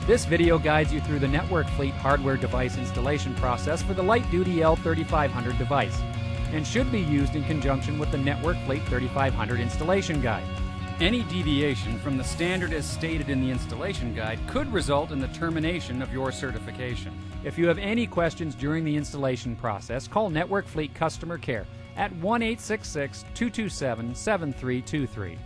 This video guides you through the Network Fleet hardware device installation process for the light-duty L3500 device, and should be used in conjunction with the Network Fleet 3500 installation guide. Any deviation from the standard as stated in the installation guide could result in the termination of your certification. If you have any questions during the installation process, call Network Fleet Customer Care at 1-866-227-7323.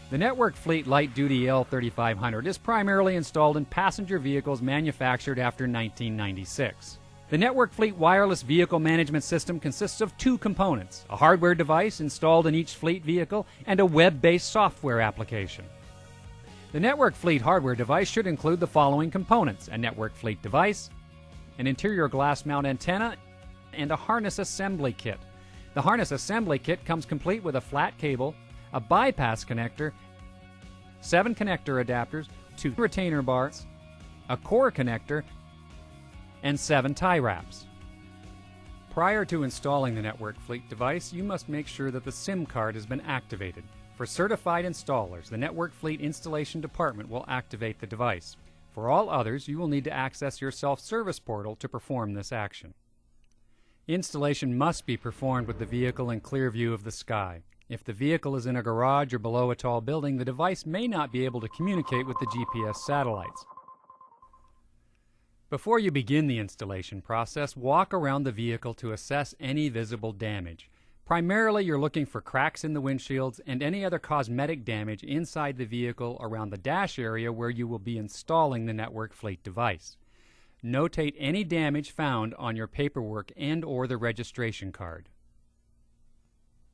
The Network Fleet light-duty L3500 is primarily installed in passenger vehicles manufactured after 1996. The Network Fleet wireless vehicle management system consists of two components: a hardware device installed in each fleet vehicle and a web-based software application. The Network Fleet hardware device should include the following components: a Network Fleet device, an interior glass mount antenna, and a harness assembly kit. The harness assembly kit comes complete with a flat cable, a bypass connector, 7 connector adapters, 2 retainer bars, a core connector, and 7 tie wraps. Prior to installing the Network Fleet device, you must make sure that the SIM card has been activated. For certified installers, the Network Fleet installation department will activate the device. For all others, you will need to access your self-service portal to perform this action. Installation must be performed with the vehicle in clear view of the sky. If the vehicle is in a garage or below a tall building, the device may not be able to communicate with the GPS satellites. Before you begin the installation process, walk around the vehicle to assess any visible damage. Primarily, you're looking for cracks in the windshields and any other cosmetic damage inside the vehicle around the dash area where you will be installing the Network Fleet device. Notate any damage found on your paperwork and/or the registration card.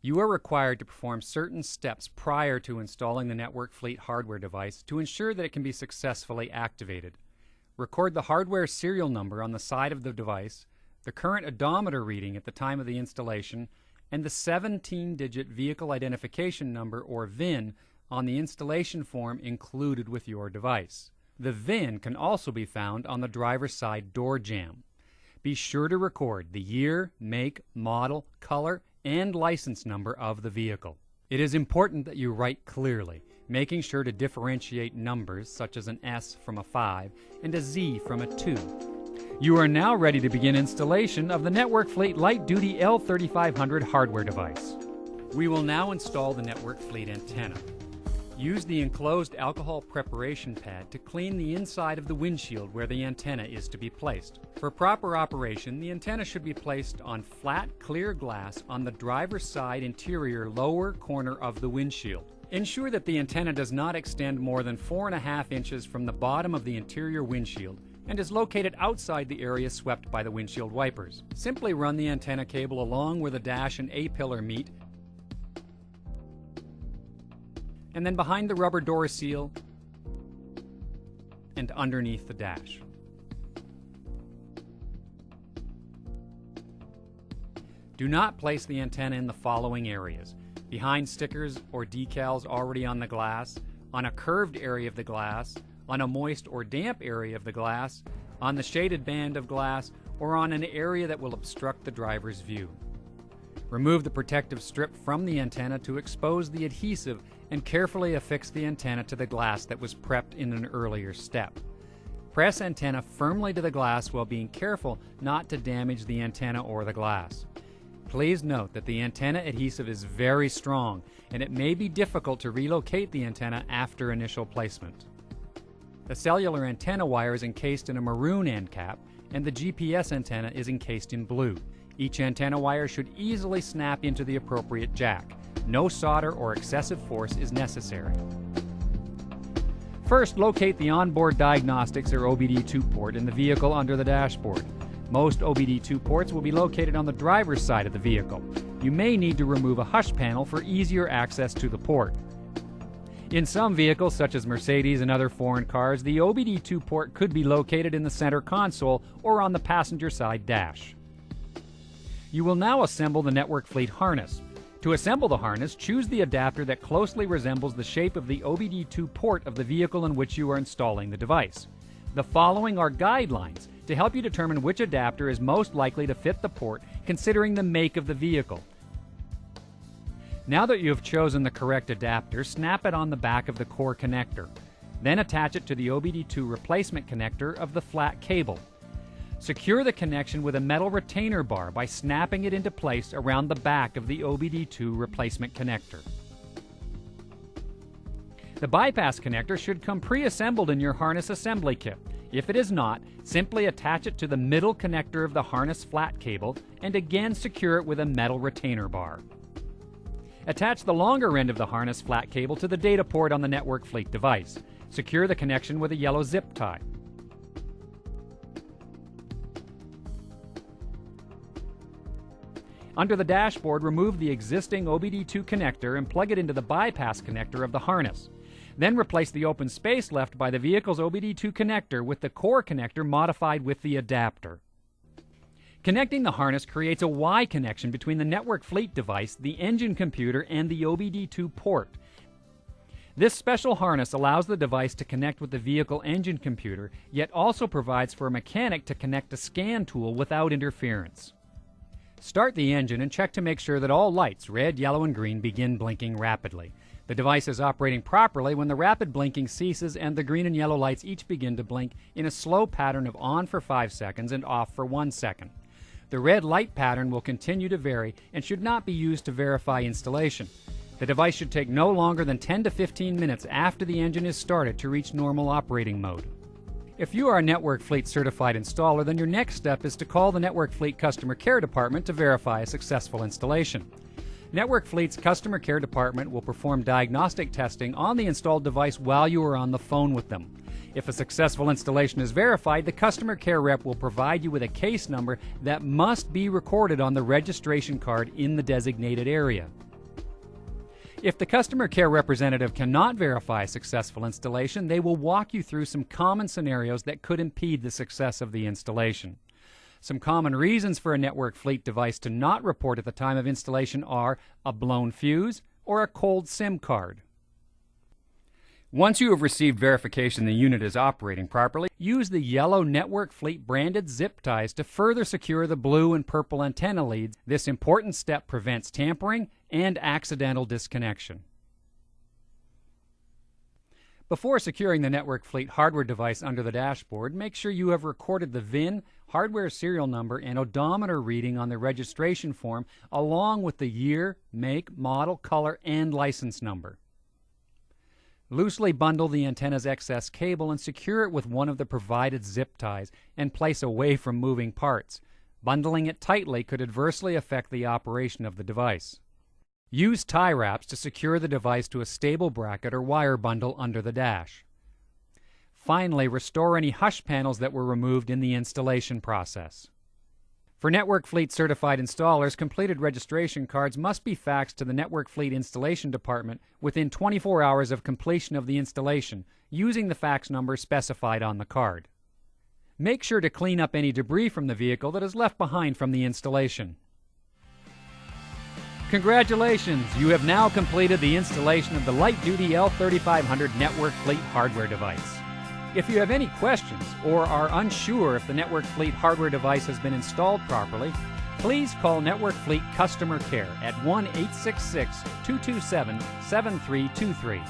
You are required to perform certain steps prior to installing the Network Fleet hardware device to ensure that it can be successfully activated. Record the hardware serial number on the side of the device, the current odometer reading at the time of the installation, and the 17-digit vehicle identification number, or VIN, on the installation form included with your device. The VIN can also be found on the driver's side door jamb. Be sure to record the year, make, model, color, and license number of the vehicle. It is important that you write clearly, making sure to differentiate numbers such as an S from a 5 and a Z from a 2. You are now ready to begin installation of the Network Fleet light-duty L3500 hardware device. We will now install the Network Fleet antenna. Use the enclosed alcohol preparation pad to clean the inside of the windshield where the antenna is to be placed. For proper operation, the antenna should be placed on flat, clear glass on the driver's side interior lower corner of the windshield. Ensure that the antenna does not extend more than 4.5 inches from the bottom of the interior windshield and is located outside the area swept by the windshield wipers. Simply run the antenna cable along where the dash and A-pillar meet, and then behind the rubber door seal and underneath the dash. Do not place the antenna in the following areas: behind stickers or decals already on the glass, on a curved area of the glass, on a moist or damp area of the glass, on the shaded band of glass, or on an area that will obstruct the driver's view. Remove the protective strip from the antenna to expose the adhesive and carefully affix the antenna to the glass that was prepped in an earlier step. Press antenna firmly to the glass while being careful not to damage the antenna or the glass. Please note that the antenna adhesive is very strong and it may be difficult to relocate the antenna after initial placement. The cellular antenna wire is encased in a maroon end cap and the GPS antenna is encased in blue. Each antenna wire should easily snap into the appropriate jack. No solder or excessive force is necessary. First, locate the onboard diagnostics or OBD2 port in the vehicle under the dashboard. Most OBD2 ports will be located on the driver's side of the vehicle. You may need to remove a hush panel for easier access to the port. In some vehicles, such as Mercedes and other foreign cars, the OBD2 port could be located in the center console or on the passenger side dash. You will now assemble the Network Fleet harness. To assemble the harness, choose the adapter that closely resembles the shape of the OBD2 port of the vehicle in which you are installing the device. The following are guidelines to help you determine which adapter is most likely to fit the port, considering the make of the vehicle. Now that you have chosen the correct adapter, snap it on the back of the core connector. Then attach it to the OBD2 replacement connector of the flat cable. Secure the connection with a metal retainer bar by snapping it into place around the back of the OBD2 replacement connector. The bypass connector should come pre-assembled in your harness assembly kit. If it is not, simply attach it to the middle connector of the harness flat cable and again secure it with a metal retainer bar. Attach the longer end of the harness flat cable to the data port on the Network Fleet device. Secure the connection with a yellow zip tie. Under the dashboard, remove the existing OBD2 connector and plug it into the bypass connector of the harness. Then replace the open space left by the vehicle's OBD2 connector with the core connector modified with the adapter. Connecting the harness creates a Y connection between the Network Fleet device, the engine computer, and the OBD2 port. This special harness allows the device to connect with the vehicle engine computer, yet also provides for a mechanic to connect a scan tool without interference. Start the engine and check to make sure that all lights, red, yellow, and green, begin blinking rapidly. The device is operating properly when the rapid blinking ceases and the green and yellow lights each begin to blink in a slow pattern of on for 5 seconds and off for 1 second. The red light pattern will continue to vary and should not be used to verify installation. The device should take no longer than 10 to 15 minutes after the engine is started to reach normal operating mode. If you are a Network Fleet certified installer, then your next step is to call the Network Fleet Customer Care Department to verify a successful installation. Network Fleet's Customer Care Department will perform diagnostic testing on the installed device while you are on the phone with them. If a successful installation is verified, the Customer Care Rep will provide you with a case number that must be recorded on the registration card in the designated area. If the customer care representative cannot verify a successful installation, they will walk you through some common scenarios that could impede the success of the installation. Some common reasons for a Network Fleet device to not report at the time of installation are a blown fuse or a cold SIM card. Once you have received verification the unit is operating properly, use the yellow Network Fleet branded zip ties to further secure the blue and purple antenna leads. This important step prevents tampering and accidental disconnection. Before securing the Network Fleet hardware device under the dashboard, make sure you have recorded the VIN, hardware serial number, and odometer reading on the registration form, along with the year, make, model, color, and license number. Loosely bundle the antenna's excess cable and secure it with one of the provided zip ties and place away from moving parts. Bundling it tightly could adversely affect the operation of the device. Use tie wraps to secure the device to a stable bracket or wire bundle under the dash. Finally, restore any hush panels that were removed in the installation process. For Network Fleet certified installers, completed registration cards must be faxed to the Network Fleet Installation Department within 24 hours of completion of the installation, using the fax number specified on the card. Make sure to clean up any debris from the vehicle that is left behind from the installation. Congratulations! You have now completed the installation of the light-duty L3500 Network Fleet hardware device. If you have any questions or are unsure if the Network Fleet hardware device has been installed properly, please call Network Fleet Customer Care at 1-866-227-7323.